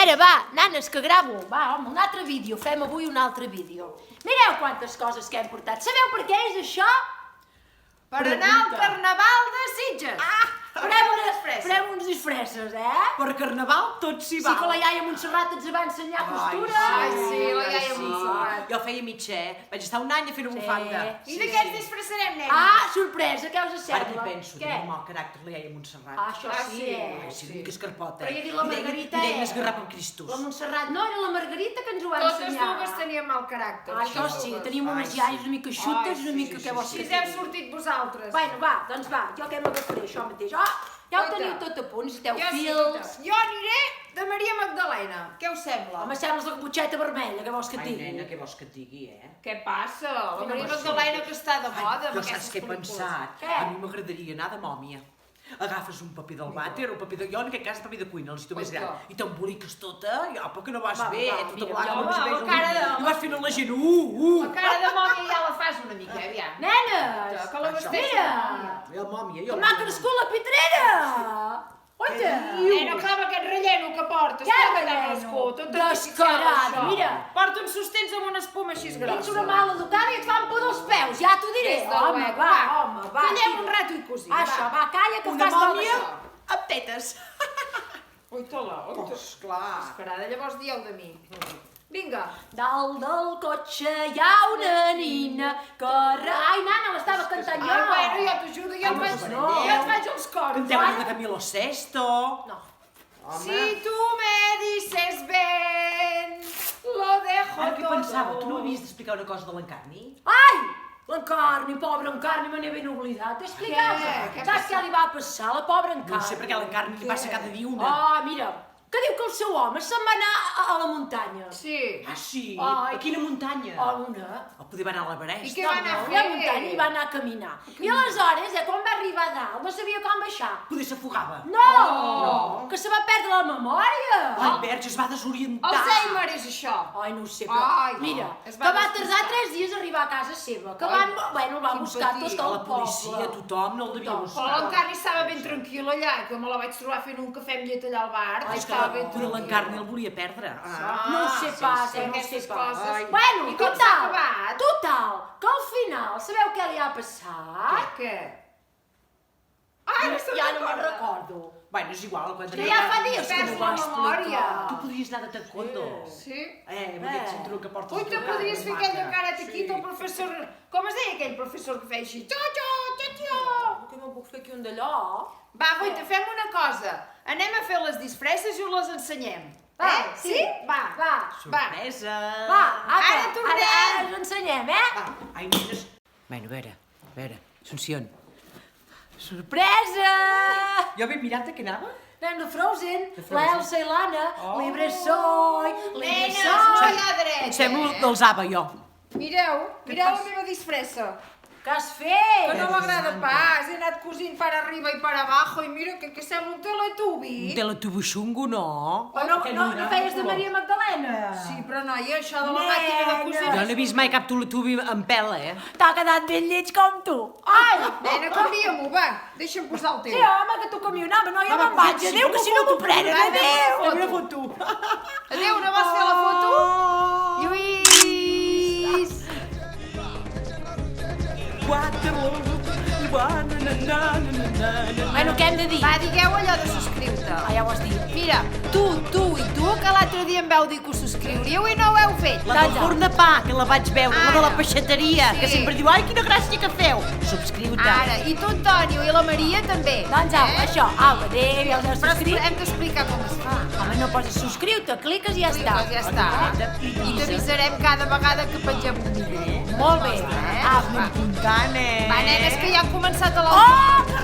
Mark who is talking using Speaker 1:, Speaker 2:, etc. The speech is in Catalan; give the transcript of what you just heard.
Speaker 1: veure, va, nanes, que gravo. Va, home, un altre vídeo. Fem avui un altre vídeo. Mireu quantes coses que hem portat. Sabeu per què és això?
Speaker 2: Per anar al Carnaval de Sitges.
Speaker 1: Farem uns disfresses,
Speaker 3: Per Carnaval tot s'hi
Speaker 1: Sí
Speaker 3: val.
Speaker 1: que la iaia Montserrat ens va ensenyar costura.
Speaker 2: Ai, sí, la iaia Montserrat.
Speaker 3: Jo feia mig, Vaig estar un any a fer una bufanda.
Speaker 2: I de què ens disfressarem, nena?
Speaker 1: Ah, sorpresa, què us
Speaker 3: Ara
Speaker 1: sembla?
Speaker 3: que penso,
Speaker 1: Què?
Speaker 3: tenia un mal caràcter la iaia Montserrat.
Speaker 1: Ah, això sí,
Speaker 3: Ai, sí, que escarpota.
Speaker 1: Però ja he dit la Margarita,
Speaker 3: I deia esgarrap amb Cristos.
Speaker 1: La Montserrat no, era la Margarita que ens ho va
Speaker 2: Totes
Speaker 1: ensenyar.
Speaker 2: dues teníem mal caràcter.
Speaker 1: Ah, això sí, teníem unes iaies una mica xutes, una mica què vols
Speaker 2: Si
Speaker 1: que
Speaker 2: us heu
Speaker 1: digui?
Speaker 2: sortit vosaltres.
Speaker 1: Bueno, va, doncs va, jo què m'agafaré, això mateix. Ja ho teniu tot a punt, necessiteu fils.
Speaker 2: Jo aniré de Maria Magdalena. Què us sembla?
Speaker 1: Home, sembles la caputxeta vermella, què vols que et
Speaker 3: Ai,
Speaker 1: digui?
Speaker 3: nena, què vols que et digui,
Speaker 2: Què passa? La
Speaker 1: Quina
Speaker 2: Maria
Speaker 1: persona.
Speaker 2: Magdalena que està de moda amb
Speaker 3: Jo saps
Speaker 2: aquestes
Speaker 3: què he
Speaker 2: pel·lícules.
Speaker 3: pensat?
Speaker 1: Què?
Speaker 3: A mi m'agradaria anar de mòmia. Agafes un paper del vàter, un paper de... Jo, en aquest cas, paper de cuina, el situ més
Speaker 2: Oita.
Speaker 3: gran. I t'emboliques tota, i apa, que no vas
Speaker 1: Va,
Speaker 3: bé,
Speaker 1: va,
Speaker 3: tota
Speaker 1: mira,
Speaker 3: blanca,
Speaker 2: home,
Speaker 3: no es
Speaker 2: la
Speaker 3: veu
Speaker 2: cara
Speaker 3: res.
Speaker 2: de-
Speaker 3: I vas fent la gent,
Speaker 2: La cara de mòmia ja la fas una mica, aviam.
Speaker 1: Nenes!
Speaker 2: Que la vesteix
Speaker 1: Mira!
Speaker 3: Jo, mòmia, jo...
Speaker 1: Que m'ha crescut la pitrera! Oita!
Speaker 2: Nena, clar, aquest relleno que portes.
Speaker 1: Què
Speaker 2: tot
Speaker 1: relleno?
Speaker 2: crescut, tot
Speaker 1: Descarada,
Speaker 2: artificial, això.
Speaker 1: mira.
Speaker 2: Porta uns sostens amb una espuma així grossa.
Speaker 1: Ets una mala educada i et fan por dels peus, ja t'ho diré.
Speaker 2: Des de
Speaker 1: Home,
Speaker 2: luego.
Speaker 1: va, home, va.
Speaker 2: Callem
Speaker 1: tira.
Speaker 2: un rato i cosim.
Speaker 1: Això, va, calla que
Speaker 3: Una
Speaker 1: fas mal
Speaker 3: mòmia
Speaker 1: això.
Speaker 3: amb tetes.
Speaker 2: Oita-la, oita.
Speaker 3: Esclar.
Speaker 2: Descarada, llavors dieu de mi. Vinga.
Speaker 1: Dalt del cotxe hi ha una nina que... Ai, nana, l'estava cantant jo.
Speaker 2: Ai, bueno, jo t'ajudo, jo et
Speaker 3: Home,
Speaker 2: faig,
Speaker 3: no.
Speaker 2: jo et faig els cors.
Speaker 3: Canteu una de Camilo Sesto.
Speaker 1: No.
Speaker 2: Si tu me dices ven, lo dejo
Speaker 3: Ara què
Speaker 2: todo.
Speaker 3: pensava? Tu no m'havies d'explicar una cosa de l'Encarni?
Speaker 1: Ai! L'Encarni, pobra Encarni, me n'he ben oblidat. Explica'm,
Speaker 2: Què? Què
Speaker 1: saps què li va passar a la pobra Encarni?
Speaker 3: No sé per què a l'Encarni li passa cada dia una.
Speaker 1: Ah, mira, que diu que el seu home se'n va anar a la muntanya.
Speaker 2: Sí.
Speaker 3: Ah, sí?
Speaker 1: Ai.
Speaker 3: A quina muntanya?
Speaker 1: A una.
Speaker 3: O podia anar a l'Everest.
Speaker 2: I què va anar a
Speaker 1: No,
Speaker 2: fer?
Speaker 1: a la muntanya i va anar a caminar. I aleshores, quan va arribar a dalt, no sabia com baixar.
Speaker 3: Poder s'afogava.
Speaker 1: No!
Speaker 3: No.
Speaker 1: Que se va perdre la memòria.
Speaker 3: Ai, Verge, es va desorientar.
Speaker 2: Alzheimer és això.
Speaker 1: Ai, no ho sé, però...
Speaker 2: Ai,
Speaker 1: mira,
Speaker 2: es
Speaker 1: que
Speaker 2: va
Speaker 1: va
Speaker 2: despistar.
Speaker 1: tardar 3 dies a arribar a casa seva. Que
Speaker 2: Ai,
Speaker 1: van, bueno, el va
Speaker 2: quin
Speaker 1: buscar
Speaker 2: patir.
Speaker 1: tot
Speaker 3: A
Speaker 1: el
Speaker 3: la policia,
Speaker 1: poble.
Speaker 3: tothom no el devia
Speaker 1: Tothom.
Speaker 3: buscar.
Speaker 2: Però l'Encarni estava ben tranquil allà, que me la vaig trobar fent un cafè amb llet allà al bar.
Speaker 1: Ai,
Speaker 2: Estava ben
Speaker 3: Però
Speaker 2: tranquil.
Speaker 3: l'Encarni el volia perdre.
Speaker 1: No ho sé pas,
Speaker 2: sí,
Speaker 1: no ho sé
Speaker 2: aquestes
Speaker 1: pas.
Speaker 2: coses.
Speaker 3: Ai.
Speaker 1: Bueno,
Speaker 2: I com s'ha
Speaker 1: total,
Speaker 2: acabat?
Speaker 1: total, que al final, sabeu què li ha passat?
Speaker 2: Què? Ai, no se'n
Speaker 1: Ja no me'n
Speaker 2: recorda.
Speaker 1: recordo.
Speaker 3: Bueno, és igual. Quan
Speaker 1: Que ja fa dies que
Speaker 2: perds
Speaker 1: no
Speaker 2: la
Speaker 1: va
Speaker 2: memòria.
Speaker 1: explicar.
Speaker 3: Tu podries anar de taekwondo.
Speaker 2: Sí?
Speaker 3: Amb aquest cinturó que portes.
Speaker 2: Ui, te
Speaker 3: al cap,
Speaker 2: podries fer
Speaker 3: maca.
Speaker 2: aquella cara taquita, el professor... Com es deia aquell professor que feia així? Tio!
Speaker 1: Que no puc fer aquí un d'allò?
Speaker 2: Va, Goita, fem una cosa. Anem a fer les disfresses i us les ensenyem.
Speaker 1: Va,
Speaker 2: Sí? Va.
Speaker 1: Va,
Speaker 3: Sorpresa.
Speaker 1: va, apa,
Speaker 2: Ara tornem.
Speaker 1: Ara ens ensenyem,
Speaker 3: Va, ai, nenes. Bueno, a veure, Assumpción.
Speaker 1: Sorpresa!
Speaker 3: Jo ben mirat què anava?
Speaker 1: Anem de Frozen,
Speaker 3: De Frozen.
Speaker 1: l'Elsa i l'Anna, libre soy, libre
Speaker 2: Nenes,
Speaker 1: soy.
Speaker 2: allà dreta.
Speaker 3: Sembla dels ABBA, jo.
Speaker 2: Mireu la meva disfressa.
Speaker 1: Què has fet?
Speaker 2: Que no m'agrada pas. He anat cosint per arriba i per abajo i mira que sembla un teletubbi.
Speaker 3: De la tubuxungo, no.
Speaker 1: Però no feies de Maria Magdalena?
Speaker 2: Sí, però noia, això de la màquina de cosir...
Speaker 3: Jo no he vist mai cap teletubbi amb pèl,
Speaker 1: T'ha quedat ben lleig com tu. Ai!
Speaker 2: Nena, canvia-m'ho, va. Deixa'm posar el teu.
Speaker 1: Sí, home, que tu com una home, no, ja me'n vaig. Adéu, que si no m'ho prenen, adéu!
Speaker 3: Una foto.
Speaker 2: Adéu, no vas fer la foto? Lluís!
Speaker 3: Waterloo.
Speaker 1: Bueno, què hem de dir?
Speaker 2: Va, digueu allò de subscriure-te.
Speaker 1: Ah, ja ho has dit.
Speaker 2: Mira, tu i tu, que l'altre dia em vau dir que us subscriuríeu i no ho heu fet.
Speaker 3: La del forn de pa, que la vaig veure, la de la
Speaker 2: Ara.
Speaker 3: peixateria, que
Speaker 2: Sí.
Speaker 3: sempre diu, ai, quina gràcia que feu. Subscriu-te.
Speaker 2: Ara, i tu, Antonio, i la Maria també.
Speaker 1: Doncs au, això, au, adéu, ja us heu
Speaker 2: Però
Speaker 1: subscrit.
Speaker 2: hem d'explicar com es fa.
Speaker 1: Home, no poses subscriu-te, cliques i ja està.
Speaker 2: Cliques, ja està. I t'avisarem cada vegada que pengem un vídeo.
Speaker 1: Molt bé.
Speaker 2: Eh?
Speaker 1: Au,
Speaker 2: Va.
Speaker 3: Apuntant,
Speaker 2: Va, nenes, que ja han començat a la...
Speaker 1: Oh, que